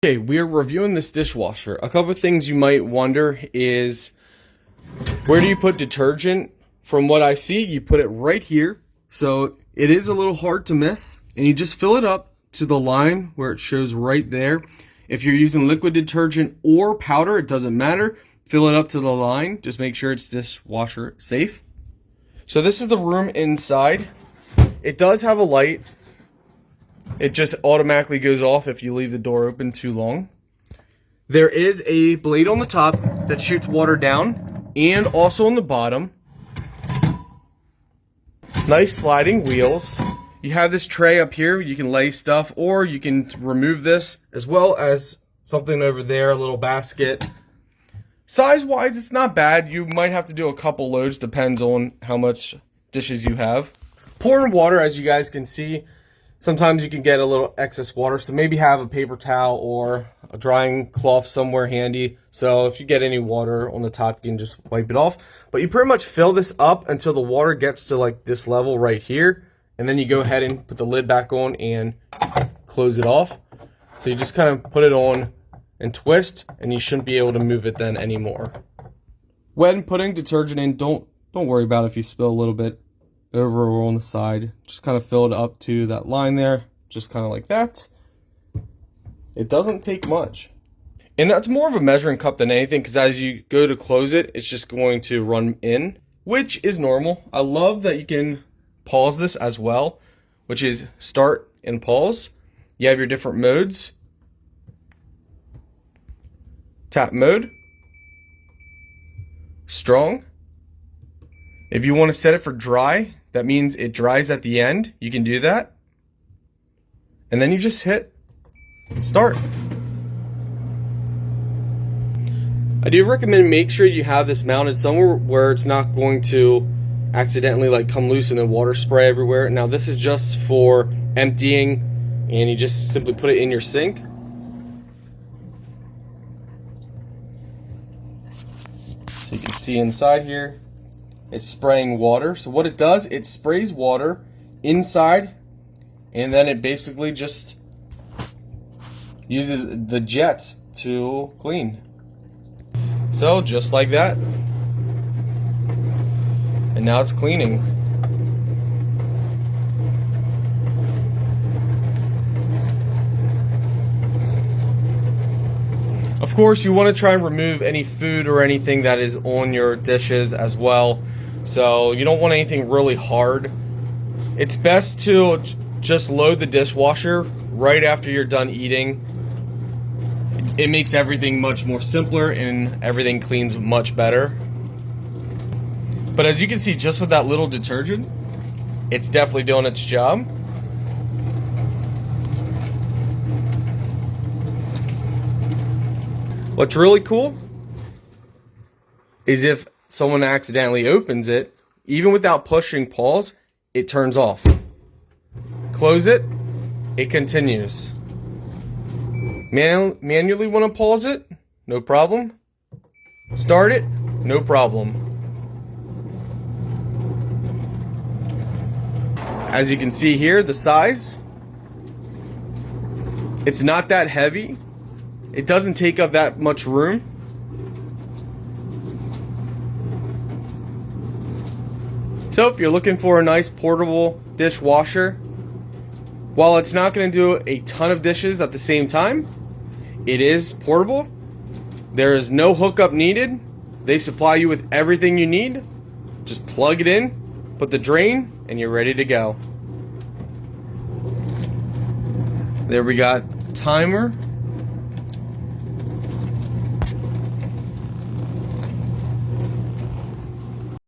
Okay, we are reviewing this dishwasher. A couple of things you might wonder is, where do you put detergent? From what I see, you put it right here. So it is a little hard to miss, and you just fill it up to the line where it shows right there. If you're using liquid detergent or powder, it doesn't matter. Fill it up to the line. Just make sure it's dishwasher safe. So this is the room inside. It does have a light. It just automatically goes off if you leave the door open too long. There is a blade on the top that shoots water down, and also on the bottom. Nice sliding wheels. You have this tray up here. You can lay stuff, or you can remove this, as well as something over there, a little basket. Size-wise, it's not bad. You might have to do a couple loads, depends on how much dishes you have. Pouring water, as you guys can see, sometimes you can get a little excess water, so maybe have a paper towel or a drying cloth somewhere handy. So if you get any water on the top, you can just wipe it off. But you pretty much fill this up until the water gets to like this level right here. And then you go ahead and put the lid back on and close it off. So you just kind of put it on and twist, and you shouldn't be able to move it then anymore. When putting detergent in, don't worry about if you spill a little bit over or on the side. Just kind of fill it up to that line there, just kind of like that. It doesn't take much. And that's more of a measuring cup than anything, because as you go to close it, it's just going to run in, which is normal. I love that you can pause this as well, which is start and pause. You have your different modes. Tap mode. Strong. If you want to set it for dry, that means it dries at the end. You can do that. And then you just hit start. I do recommend make sure you have this mounted somewhere where it's not going to accidentally like come loose and then water spray everywhere. Now this is just for emptying, and you just simply put it in your sink. So you can see inside here, it's spraying water. So what it does, it sprays water inside, and then it basically just uses the jets to clean. So just like that. And now it's cleaning. Of course, you want to try and remove any food or anything that is on your dishes as well. So you don't want anything really hard. It's best to just load the dishwasher right after you're done eating. It makes everything much more simpler, and everything cleans much better. But as you can see, just with that little detergent, it's definitely doing its job. What's really cool is if someone accidentally opens it, even without pushing pause, it turns off. Close it, it continues. Manually want to pause it, no problem. Start it, no problem. As you can see here, the size, it's not that heavy. It doesn't take up that much room. So if you're looking for a nice portable dishwasher, while it's not going to do a ton of dishes at the same time, it is portable. There is no hookup needed. They supply you with everything you need. Just plug it in, put the drain, and you're ready to go. There we got timer.